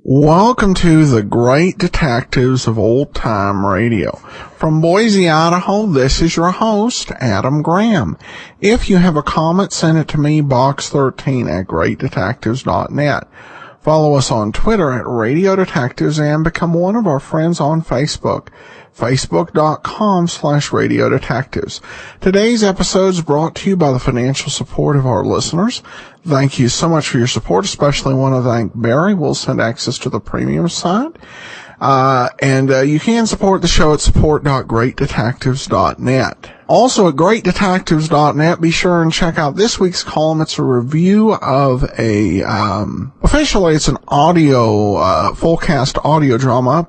Welcome to the Great Detectives of Old Time Radio. From Boise, Idaho, this is your host, Adam Graham. If you have a comment, send it to me, box13 at greatdetectives.net. Follow us on Twitter at Radio Detectives and become one of our friends on Facebook, facebook.com/Radio Detectives. Today's episode is brought to you by the financial support of our listeners. Thank you so much for your support. Especially want to thank Barry. We'll send access to the premium side. And you can support the show at support.greatdetectives.net. Also at greatdetectives.net, be sure and check out this week's column. It's a review of officially it's an audio, full cast audio drama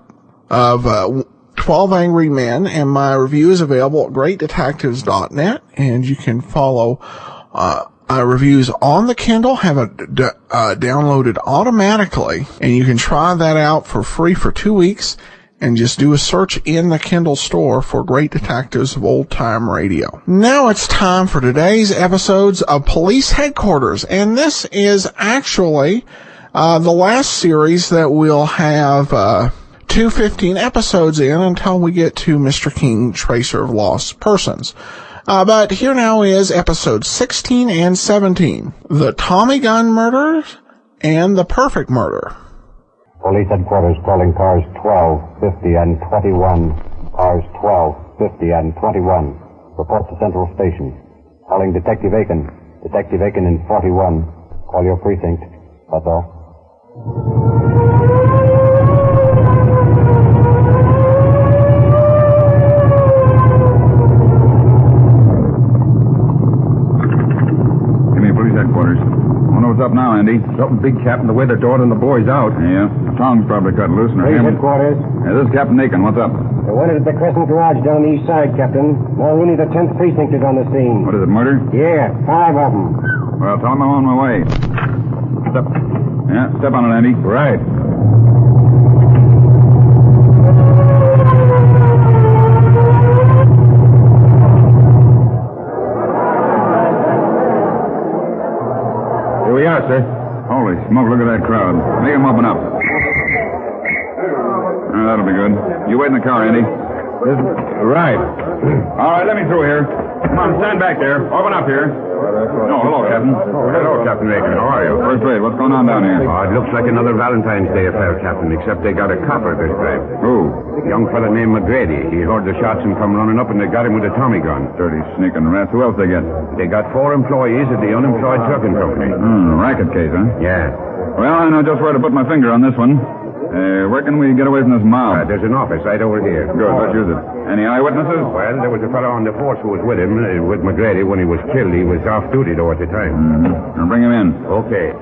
of 12 Angry Men, and my review is available at greatdetectives.net, and you can follow reviews on the Kindle, have it downloaded automatically, and you can try that out for free for 2 weeks, and just do a search in the Kindle store for Great Detectives of Old Time Radio. Now it's time for today's episodes of Police Headquarters, and this is actually the last series that we'll have 215 episodes in until we get to Mr. King, Tracer of Lost Persons. But here now is episodes 16 and 17, The Tommy Gun Murder and The Perfect Murder. Police headquarters calling cars 12, 50, and 21. Cars 12, 50, and 21. Report to Central Station. Calling Detective Aiken. Detective Aiken in 41. Call your precinct. That's all. Headquarters. I wonder what's up now, Andy. Something big, Captain. The way they're ordering the boys out. Yeah, the tongue's probably cut loose. Police headquarters. Yeah, this is Captain Aiken. What's up? They wanted at the Crescent Garage down the east side, Captain. Now only the 10th precinct is on the scene. What is it, murder? Yeah, 5 of them. Well, tell them I'm on my way. Step. Yeah, step on it, Andy. Right. Here we are, sir. Holy smoke, look at that crowd. Make them open up. That'll be good. You wait in the car, Andy. Right. All right, let me through here. Come on, stand back there. Open up here. Oh, hello, Captain. Hello, Captain Aiken. How are you? First rate. What's going on down here? Oh, it looks like another Valentine's Day affair, Captain, except they got a copper this time. Who? A young fella named McGrady. He heard the shots and come running up, and they got him with a Tommy gun. Dirty sneaking rats. Who else they get? They got 4 employees at the unemployed trucking company. Racket case, huh? Yeah. Well, I know just where to put my finger on this one. Where can we get away from this mob? There's an office right over here. Good, let's use it. Any eyewitnesses? Well, there was a fellow on the force who was with him, with McGrady, when he was killed. He was off duty, though, at the time. Now bring him in. Okay.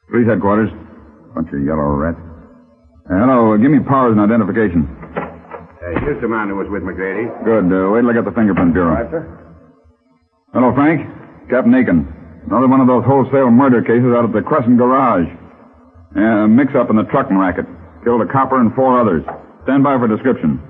Police headquarters. Bunch of yellow rats. Hello, give me Powers and identification. Here's the man who was with McGrady. Good. Wait till I get the fingerprint bureau. Right, sir. Hello, Frank. Captain Aiken. Another one of those wholesale murder cases out at the Crescent Garage. A mix-up in the trucking racket. Killed a copper and 4 others. Stand by for description.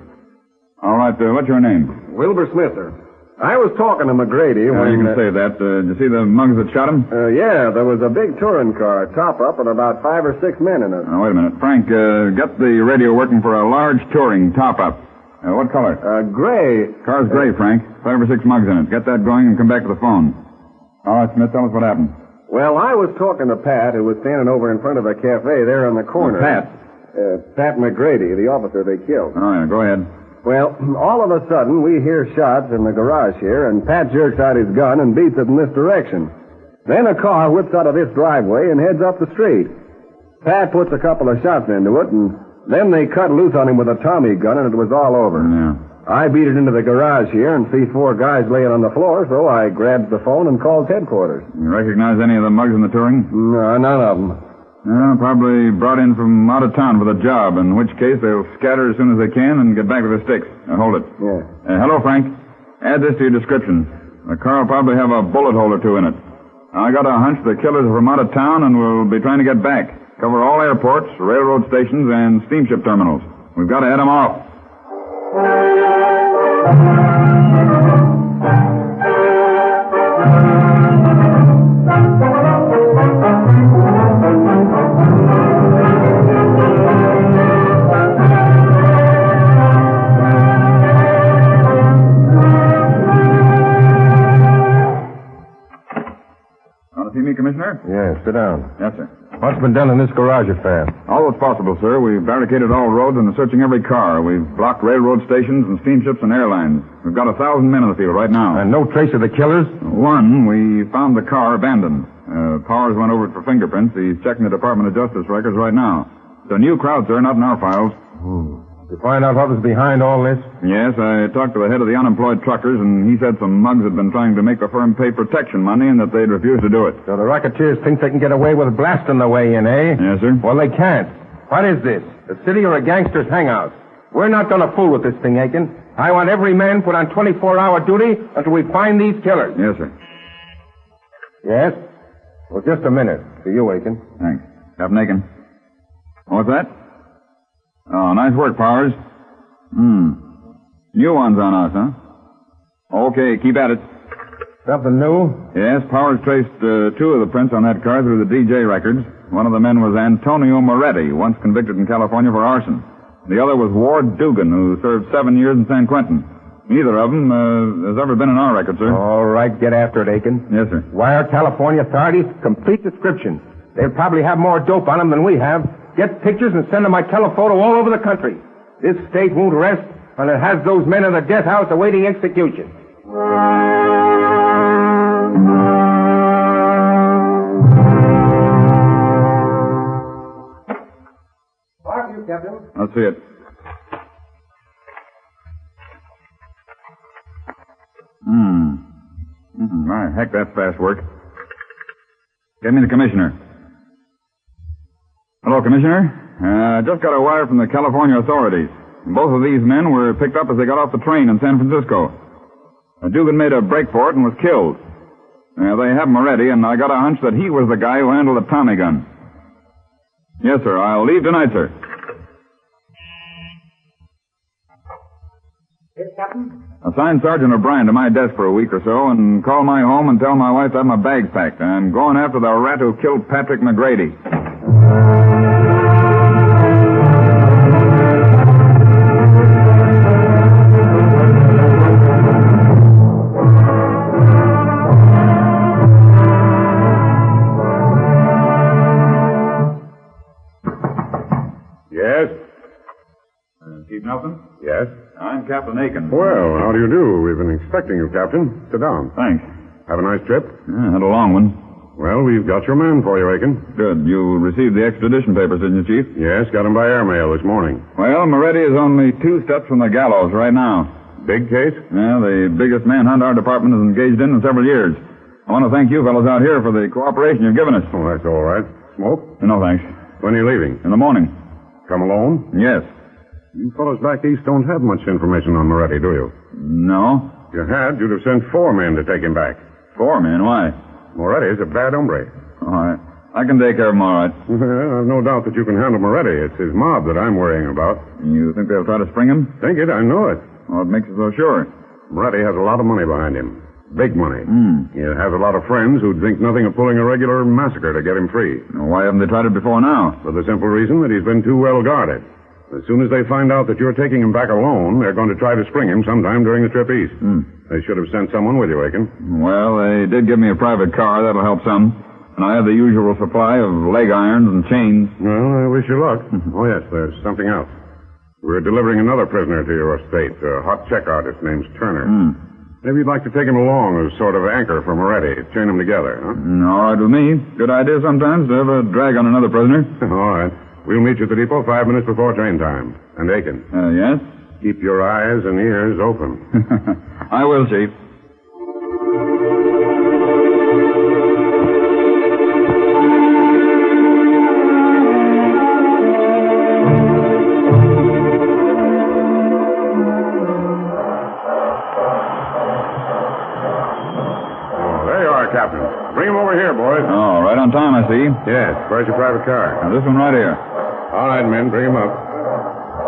All right, what's your name? Wilbur Smith, sir. I was talking to McGrady when... You can say that. Did you see the mugs that shot him? Yeah, there was a big touring car, top-up, and about 5 or 6 men in it. Now, wait a minute. Frank, get the radio working for a large touring top-up. What color? Gray. Car's gray, Frank. 5 or 6 mugs in it. Get that going and come back to the phone. All right, Smith, tell us what happened. Well, I was talking to Pat, who was standing over in front of a cafe there on the corner. Pat? Pat McGrady, the officer they killed. Oh, yeah, go ahead. Well, all of a sudden, we hear shots in the garage here, and Pat jerks out his gun and beats it in this direction. Then a car whips out of this driveway and heads up the street. Pat puts a couple of shots into it, and then they cut loose on him with a Tommy gun, and it was all over. Yeah. I beat it into the garage here and see 4 guys laying on the floor, so I grabbed the phone and called headquarters. You recognize any of the mugs in the touring? No, none of them. Probably brought in from out of town for the job, in which case they'll scatter as soon as they can and get back with their sticks. Hold it. Yeah. Hello, Frank. Add this to your description. The car will probably have a bullet hole or two in it. I got a hunch the killers are from out of town and will be trying to get back. Cover all airports, railroad stations, and steamship terminals. We've got to head them off. Want to see me, Commissioner? Yes, sit down. Yes, sir. What's been done in this garage affair? All that's possible, sir. We've barricaded all roads and are searching every car. We've blocked railroad stations and steamships and airlines. We've got 1,000 men in the field right now. And no trace of the killers? One, we found the car abandoned. Powers went over it for fingerprints. He's checking the Department of Justice records right now. It's a new crowd, sir, not in our files. You find out what was behind all this? Yes, I talked to the head of the unemployed truckers, and he said some mugs had been trying to make the firm pay protection money and that they'd refused to do it. So the racketeers think they can get away with blasting their way in, eh? Yes, sir. Well, they can't. What is this? A city or a gangster's hangout? We're not going to fool with this thing, Aiken. I want every man put on 24-hour duty until we find these killers. Yes, sir. Yes? Well, just a minute. To you, Aiken. Thanks. Captain Aiken. What's that? Oh, nice work, Powers. New ones on us, huh? Okay, keep at it. Something new? Yes, Powers traced 2 of the prints on that car through the DJ records. One of the men was Antonio Moretti, once convicted in California for arson. The other was Ward Dugan, who served 7 years in San Quentin. Neither of them has ever been in our record, sir. All right, get after it, Aiken. Yes, sir. Wire California authorities complete description. They'll probably have more dope on them than we have. Get pictures and send them my telephoto all over the country. This state won't rest until it has those men in the death house awaiting execution. Mark, you, Captain. Let's see it. My heck, that's fast work. Get me the commissioner. Hello, Commissioner. Just got a wire from the California authorities. Both of these men were picked up as they got off the train in San Francisco. Dugan made a break for it and was killed. They have him already, and I got a hunch that he was the guy who handled the Tommy gun. Yes, sir. I'll leave tonight, sir. Yes, Captain? Assign Sergeant O'Brien to my desk for a week or so and call my home and tell my wife to have my bags packed. I'm going after the rat who killed Patrick McGrady. Yes? Chief Nelson? Yes? I'm Captain Aiken. Well, how do you do? We've been expecting you, Captain. Sit down. Thanks. Have a nice trip? Yeah, had a long one. Well, we've got your man for you, Aiken. Good. You received the extradition papers, didn't you, Chief? Yes, got him by airmail this morning. Well, Moretti is only 2 steps from the gallows right now. Big case? Yeah, the biggest manhunt our department has engaged in several years. I want to thank you fellows out here for the cooperation you've given us. Oh, that's all right. Smoke? No, thanks. When are you leaving? In the morning. Come alone? Yes. You fellows back east don't have much information on Moretti, do you? No. If you had, you'd have sent 4 men to take him back. 4 men? Why? Moretti's a bad hombre. All right. I can take care of him all right. Well, I've no doubt that you can handle Moretti. It's his mob that I'm worrying about. You think they'll try to spring him? Think it? I know it. What makes you so sure? Moretti has a lot of money behind him. Big money. Hmm. He has a lot of friends who'd think nothing of pulling a regular massacre to get him free. Why haven't they tried it before now? For the simple reason that he's been too well guarded. As soon as they find out that you're taking him back alone, they're going to try to spring him sometime during the trip east. They should have sent someone with you, Aiken. Well, they did give me a private car. That'll help some. And I have the usual supply of leg irons and chains. Well, I wish you luck. Oh, yes, there's something else. We're delivering another prisoner to your estate, a hot check artist named Turner. Maybe you'd like to take him along as sort of anchor for Moretti. Chain them together, huh? All right with me. Good idea sometimes to have a drag on another prisoner. All right. We'll meet you at the depot 5 minutes before train time. And Aiken. Yes? Keep your eyes and ears open. I will, Chief. see. Yes. Where's your private car? Now, this one right here. All right, men, bring him up.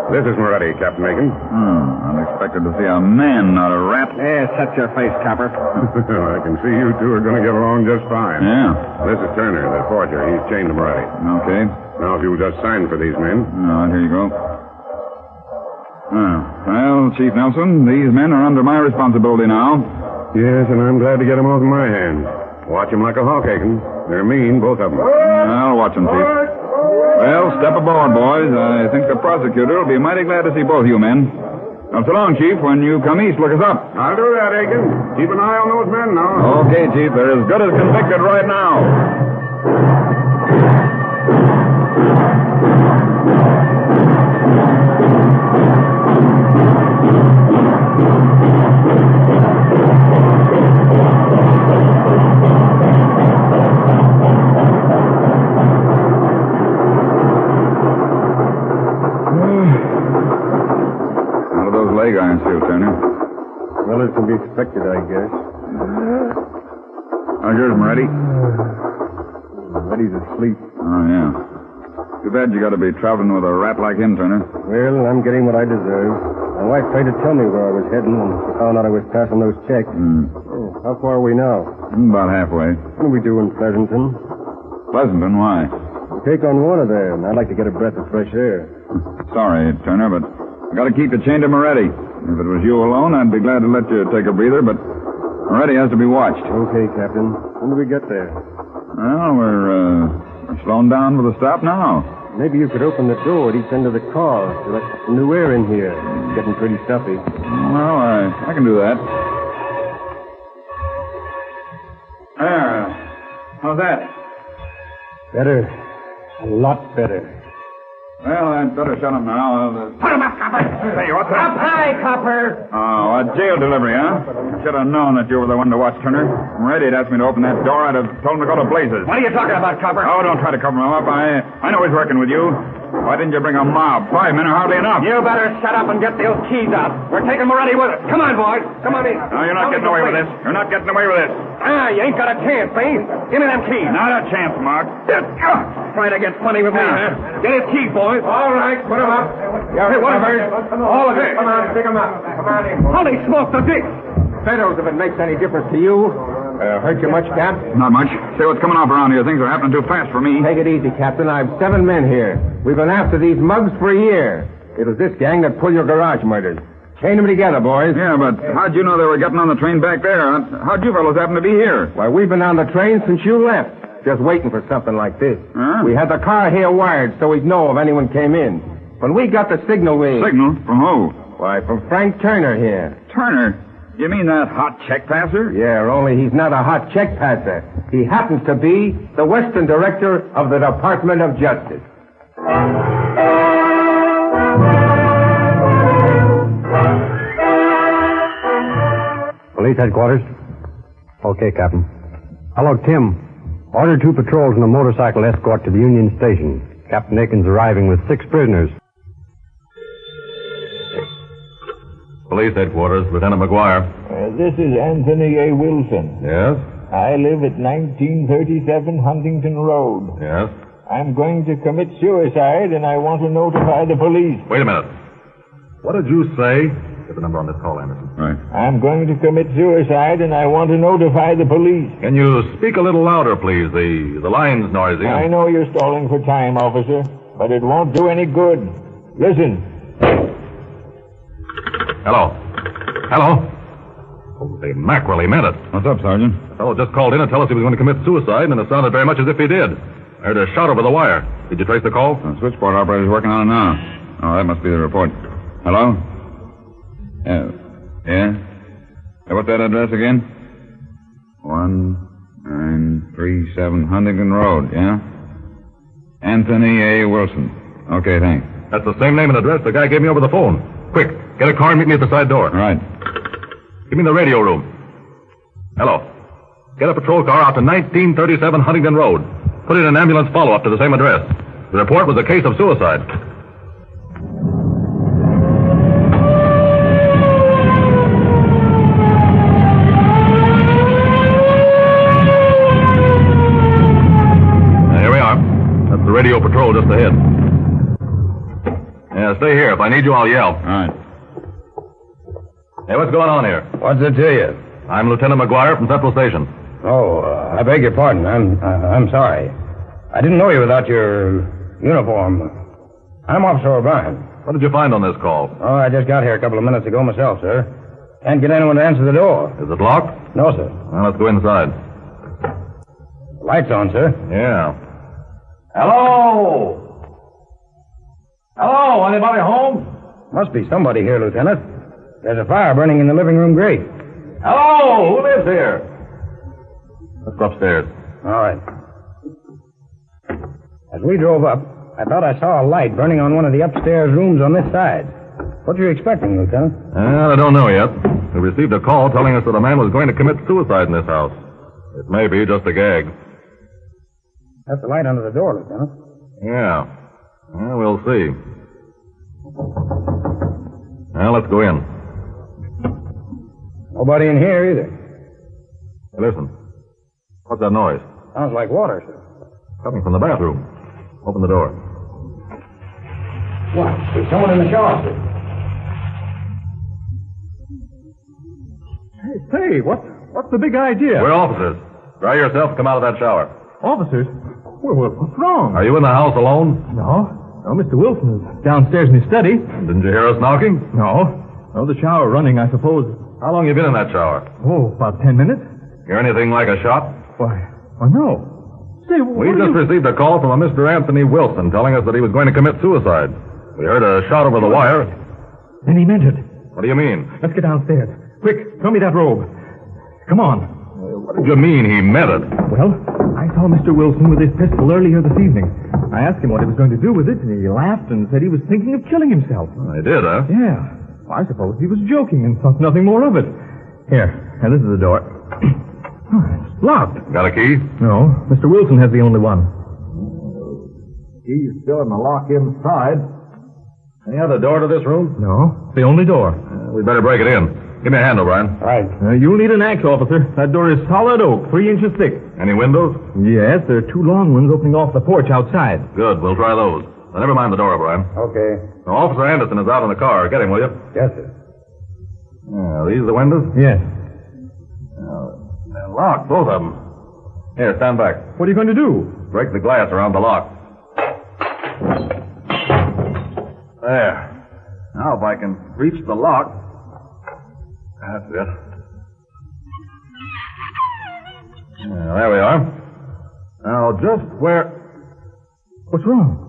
This is Moretti, Captain Aiken. Unexpected to see a man, not a rat. Yeah, set your face, Copper. I can see you two are going to get along just fine. Yeah. This is Turner, the forger. He's chained to Moretti. Okay. Now, if you'll just sign for these men. All right, here you go. Well, Chief Nelson, these men are under my responsibility now. Yes, and I'm glad to get them off my hands. Watch them like a hawk, Aiken. They're mean, both of them. I'll watch them, Chief. Well, step aboard, boys. I think the prosecutor will be mighty glad to see both you men. Now, so long, Chief. When you come east, look us up. I'll do that, Aiken. Keep an eye on those men now. Okay, Chief. They're as good as convicted right now. Leg iron suit, Turner. Well, it can be expected, I guess. How's yours, Moretti? Moretti's asleep. Oh, yeah. Too bad you got to be traveling with a rat like him, Turner. Well, I'm getting what I deserve. My wife tried to tell me where I was heading when she found out I was passing those checks. Oh, how far are we now? About halfway. What are we doing, Pleasanton? Pleasanton, why? We take on water there, and I'd like to get a breath of fresh air. Sorry, Turner, but I got to keep you chained to Moretti. If it was you alone, I'd be glad to let you take a breather, but Moretti has to be watched. Okay, Captain. When do we get there? Well, we're slowing down with a stop now. Maybe you could open the door at each end of the car to let some new air in here. It's getting pretty stuffy. Well, I can do that. There. How's that? Better. A lot better. Well, I'd better shut him now. Put him up, Copper. Say, what's that? Up high, Copper. Oh, a jail delivery, huh? I should have known that you were the one to watch, Turner. Moretti had asked me to open that door. I'd have told him to go to blazes. What are you talking about, Copper? Oh, don't try to cover him up. I know he's working with you. Why didn't you bring a mob? 5 men are hardly enough. You better shut up and get those keys out. We're taking Moretti with us. Come on, boys. Come on in. No, you're not getting away with this. You're not getting away with this. Ah, you ain't got a chance, eh? Give me them keys. Not a chance, Mark. Trying to get funny with me, huh? Get his keys, boys. All right, put them up. Hey, what all of it. Come on, pick them up. Come on in. Holy smoke, the dick. Photos, if it makes any difference to you. Hurt you much, Cap? Not much. Say what's coming off around here. Things are happening too fast for me. Take it easy, Captain. I've 7 men here. We've been after these mugs for a year. It was this gang that pulled your garage murders. Chain them together, boys. Yeah, but how'd you know they were getting on the train back there? How'd you fellows happen to be here? Why, we've been on the train since you left. Just waiting for something like this. Huh? We had the car here wired so we'd know if anyone came in. When we got the signal, Signal? From who? Why, from Frank Turner here. Turner? You mean that hot check passer? Yeah, only he's not a hot check passer. He happens to be the Western Director of the Department of Justice. Police headquarters. Okay, Captain. Hello, Tim. Order 2 patrols and a motorcycle escort to the Union Station. Captain Aiken's arriving with 6 prisoners. Police headquarters, Lieutenant McGuire. This is Anthony A. Wilson. Yes? I live at 1937 Huntington Road. Yes? I'm going to commit suicide, and I want to notify the police. Wait a minute. What did you say? Get the number on this call, Anderson. Right. I'm going to commit suicide, and I want to notify the police. Can you speak a little louder, please? The line's noisy. I know you're stalling for time, officer, but it won't do any good. Listen. Hello? Hello? Holy mackerel, he meant it. What's up, Sergeant? The fellow just called in and told us he was going to commit suicide, and it sounded very much as if he did. I heard a shot over the wire. Did you trace the call? The switchboard operator's working on it now. Oh, that must be the report. Hello? Yeah? What's that address again? 1937 Huntington Road, yeah? Anthony A. Wilson. Okay, thanks. That's the same name and address the guy gave me over the phone. Quick, get a car and meet me at the side door. All right. Give me the radio room. Hello. Get a patrol car out to 1937 Huntington Road. Put in an ambulance follow-up to the same address. The report was a case of suicide. radio patrol just ahead. Yeah, stay here. If I need you, I'll yell. All right. Hey, what's going on here? What's it to you? I'm Lieutenant McGuire from Central Station. Oh, I beg your pardon. I'm sorry. I didn't know you without your uniform. I'm Officer O'Brien. What did you find on this call? Oh, I just got here a couple of minutes ago myself, sir. Can't get anyone to answer the door. Is it locked? No, sir. Well, let's go inside. Lights on, sir. Yeah. Hello? Hello? Anybody home? Must be somebody here, Lieutenant. There's a fire burning in the living room grate. Hello? Who lives here? Let's go upstairs. All right. As we drove up, I thought I saw a light burning on one of the upstairs rooms on this side. What are you expecting, Lieutenant? I don't know yet. We received a call telling us that a man was going to commit suicide in this house. It may be just a gag. That's the light under the door, Lieutenant. Yeah. Well, we'll see. Well, let's go in. Nobody in here either. Hey, listen. What's that noise? Sounds like water, sir. Coming from the bathroom. Open the door. What? There's someone in the shower, sir. Hey, what's the big idea? We're officers. Dry yourself and come out of that shower. Officers? Well, what's wrong? Are you in the house alone? No, Mr. Wilson is downstairs in his study. Didn't you hear us knocking? No, the shower running, I suppose. How long you been in that shower? Oh, about 10 minutes. Hear anything like a shot? Why, no. Say, We just received a call from a Mr. Anthony Wilson telling us that he was going to commit suicide. We heard a shot over the wire. Then he meant it. What do you mean? Let's get downstairs. Quick, throw me that robe. Come on. What did you mean he meant it? Well, I saw Mr. Wilson with his pistol earlier this evening. I asked him what he was going to do with it, and he laughed and said he was thinking of killing himself. He did, huh? Yeah. Well, I suppose he was joking and thought nothing more of it. Here, this is the door. It's locked. Got a key? No, Mr. Wilson has the only one. Key's still in the lock inside. Any other door to this room? No, it's the only door. We'd better break it in. Give me a hand, O'Brien. Right. You'll need an axe, officer. That door is solid oak, 3 inches thick. Any windows? Yes, there are 2 long ones opening off the porch outside. Good, we'll try those. Now, never mind the door, O'Brien. Okay. Now, Officer Anderson is out in the car. Get him, will you? Yes, sir. These the windows? Yes. They're locked, both of them. Here, stand back. What are you going to do? Break the glass around the lock. There. Now, if I can reach the lock. That's it. There we are. Now, just where... What's wrong?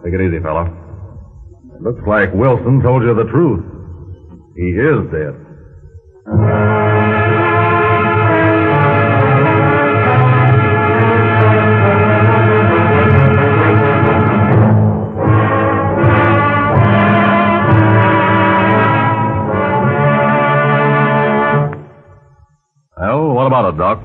Take it easy, fella. It looks like Wilson told you the truth. He is dead. Well, what about it, Doc?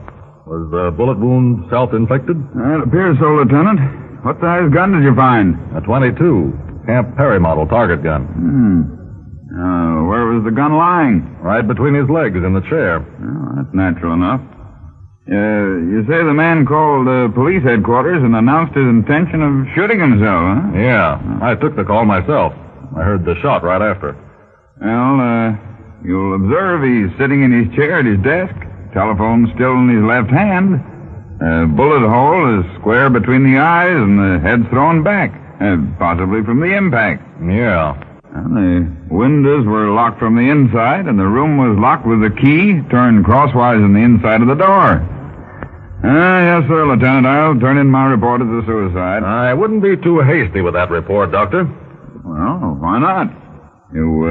Was the bullet wound self-inflicted? It appears so, Lieutenant. What size gun did you find? A .22. Camp Perry model target gun. Where was the gun lying? Right between his legs in the chair. Oh, that's natural enough. You say the man called police headquarters and announced his intention of shooting himself, huh? Yeah, I took the call myself. I heard the shot right after. Well, you'll observe he's sitting in his chair at his desk. Telephone still in his left hand. Bullet hole is square between the eyes and the head's thrown back, possibly from the impact. Yeah. And the windows were locked from the inside, and the room was locked with the key turned crosswise in the inside of the door. Yes, sir, Lieutenant. I'll turn in my report as a suicide. I wouldn't be too hasty with that report, Doctor. Well, why not? You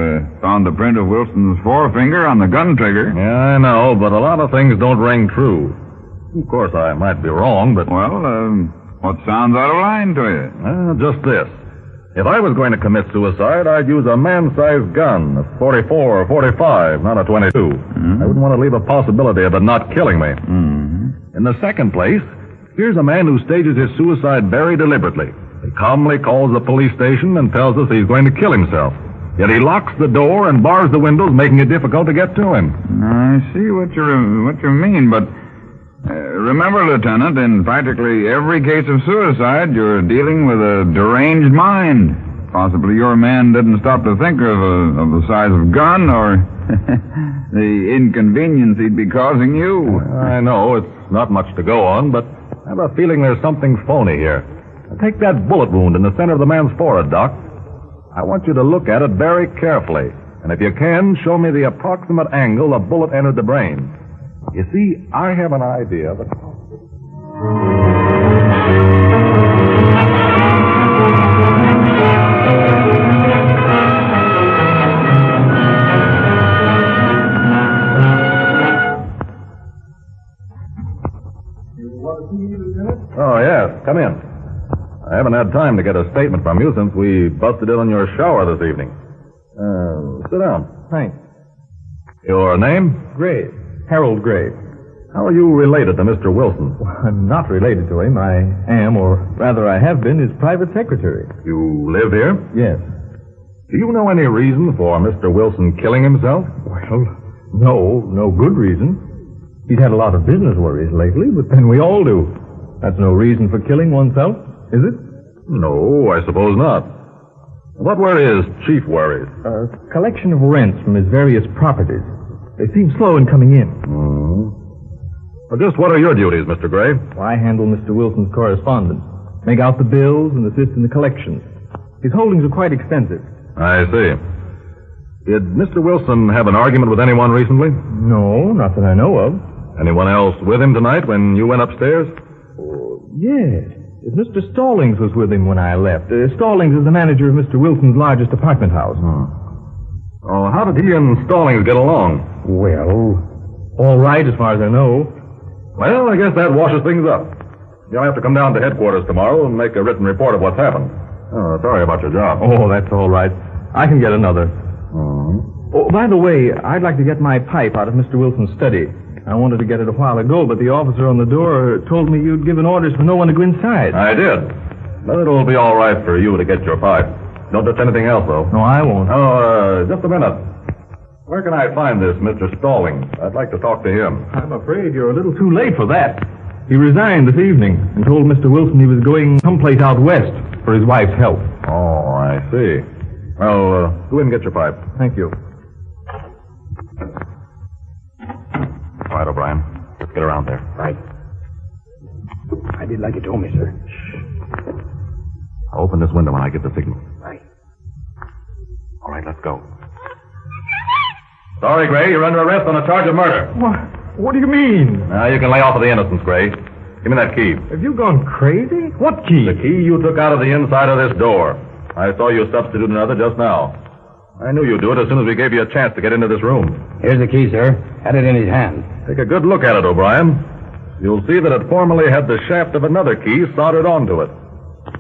found the print of Wilson's forefinger on the gun trigger. Yeah, I know, but a lot of things don't ring true. Of course, I might be wrong, but... Well, what sounds out of line to you? Just this. If I was going to commit suicide, I'd use a man-sized gun, a 44 or 45, not a 22. I wouldn't want to leave a possibility of it not killing me. In the second place, here's a man who stages his suicide very deliberately. He calmly calls the police station and tells us he's going to kill himself. Yet he locks the door and bars the windows, making it difficult to get to him. I see what you mean, but Remember, Lieutenant, in practically every case of suicide, you're dealing with a deranged mind. Possibly your man didn't stop to think of the size of gun or the inconvenience he'd be causing you. I know it's not much to go on, but I have a feeling there's something phony here. Take that bullet wound in the center of the man's forehead, Doc. I want you to look at it very carefully. And if you can, show me the approximate angle the bullet entered the brain. You see, I have an idea that... Oh, yes. Come in. I haven't had time to get a statement from you since we busted in on your shower this evening. Sit down. Thanks. Your name? Gray. Harold Gray. How are you related to Mr. Wilson? Well, I'm not related to him. I am, or rather I have been, his private secretary. You live here? Yes. Do you know any reason for Mr. Wilson killing himself? Well, no good reason. He's had a lot of business worries lately, but then we all do. That's no reason for killing oneself, is it? No, I suppose not. What were his chief worries? A collection of rents from his various properties. They seem slow in coming in. Well, just what are your duties, Mr. Gray? Well, I handle Mr. Wilson's correspondence, make out the bills, and assist in the collections. His holdings are quite extensive. I see. Did Mr. Wilson have an argument with anyone recently? No, not that I know of. Anyone else with him tonight when you went upstairs? Yes. Mr. Stallings was with him when I left. Stallings is the manager of Mr. Wilson's largest apartment house. Oh, how did he and Stallings get along? Well, all right as far as I know. Well, I guess that washes things up. You'll have to come down to headquarters tomorrow and make a written report of what's happened. Oh, sorry about your job. Oh, that's all right. I can get another. Oh, by the way, I'd like to get my pipe out of Mr. Wilson's study. I wanted to get it a while ago, but the officer on the door told me you'd given orders for no one to go inside. I did. But it'll be all right for you to get your pipe. Don't touch anything else, though. No, I won't. Oh, just a minute. Where can I find this Mr. Stallings? I'd like to talk to him. I'm afraid you're a little too late for that. He resigned this evening and told Mr. Wilson he was going someplace out west for his wife's health. Oh, I see. Well, go in and get your pipe. Thank you. All right, O'Brien. Let's get around there. Right. I did like you told me, sir. I'll open this window when I get the signal. Right. All right, let's go. Sorry, Gray. You're under arrest on a charge of murder. What do you mean? Now, you can lay off of the innocence, Gray. Give me that key. Have you gone crazy? What key? The key you took out of the inside of this door. I saw you substitute another just now. I knew you'd do it as soon as we gave you a chance to get into this room. Here's the key, sir. Had it in his hand. Take a good look at it, O'Brien. You'll see that it formerly had the shaft of another key soldered onto it.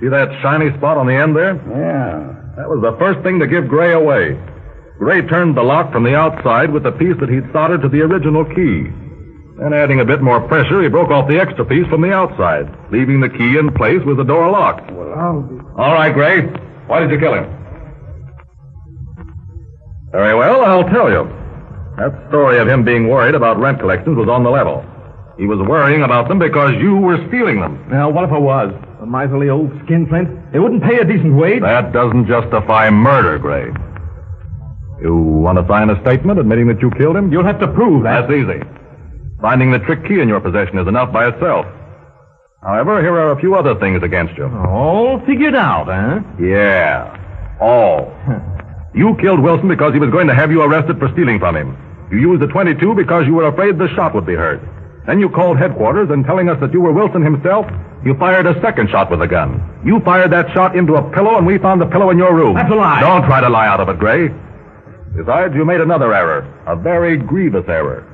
See that shiny spot on the end there? Yeah. That was the first thing to give Gray away. Gray turned the lock from the outside with the piece that he'd soldered to the original key. Then, adding a bit more pressure, he broke off the extra piece from the outside, leaving the key in place with the door locked. All right, Gray. Why did you kill him? Very well, I'll tell you. That story of him being worried about rent collections was on the level. He was worrying about them because you were stealing them. Now, what if I was? A miserly old skinflint? They wouldn't pay a decent wage. That doesn't justify murder, Gray. You want to sign a statement admitting that you killed him? You'll have to prove that. That's easy. Finding the trick key in your possession is enough by itself. However, here are a few other things against you. All figured out, huh? Yeah. All. You killed Wilson because he was going to have you arrested for stealing from him. You used the .22 because you were afraid the shot would be heard. Then you called headquarters and telling us that you were Wilson himself, you fired a second shot with a gun. You fired that shot into a pillow and we found the pillow in your room. That's a lie. Don't try to lie out of it, Gray. Besides, you made another error. A very grievous error.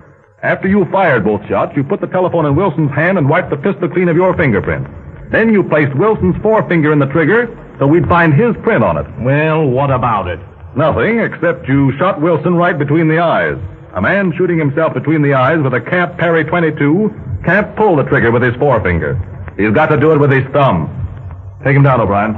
After you fired both shots, you put the telephone in Wilson's hand and wiped the pistol clean of your fingerprint. Then you placed Wilson's forefinger in the trigger so we'd find his print on it. Well, what about it? Nothing, except you shot Wilson right between the eyes. A man shooting himself between the eyes with a Camp Perry .22 can't pull the trigger with his forefinger. He's got to do it with his thumb. Take him down, O'Brien.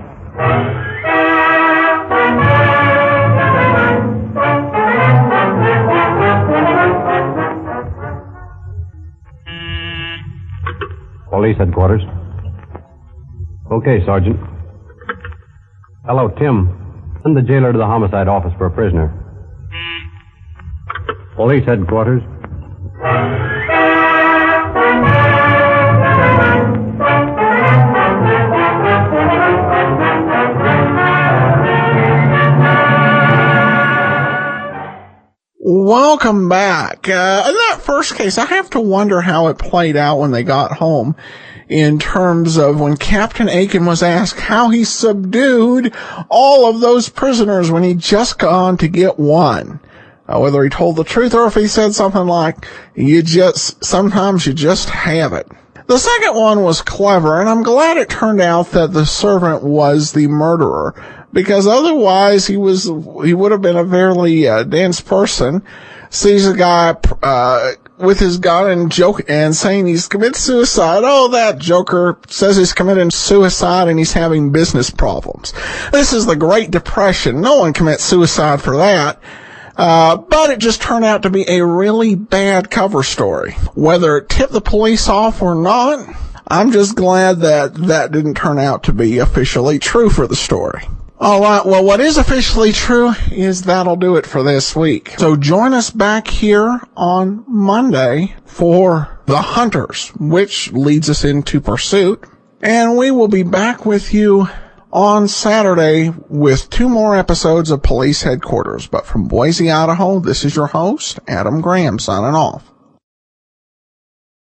Police headquarters. Okay, Sergeant. Hello, Tim. Send the jailer to the homicide office for a prisoner. Police headquarters. Welcome back. In that first case, I have to wonder how it played out when they got home in terms of when Captain Aiken was asked how he subdued all of those prisoners when he'd just gone to get one. Whether he told the truth or if he said something like, sometimes you just have it. The second one was clever, and I'm glad it turned out that the servant was the murderer, because otherwise he would have been a very dense person. Sees a guy with his gun and saying he's committed suicide. Oh, that joker says he's committing suicide and he's having business problems. This is the Great Depression. No one commits suicide for that. But it just turned out to be a really bad cover story. Whether it tipped the police off or not, I'm just glad that that didn't turn out to be officially true for the story. Alright, well, what is officially true is that'll do it for this week. So join us back here on Monday for The Hunters, which leads us into Pursuit. And we will be back with you on Saturday with 2 more episodes of Police Headquarters. But from Boise, Idaho, this is your host, Adam Graham, signing off.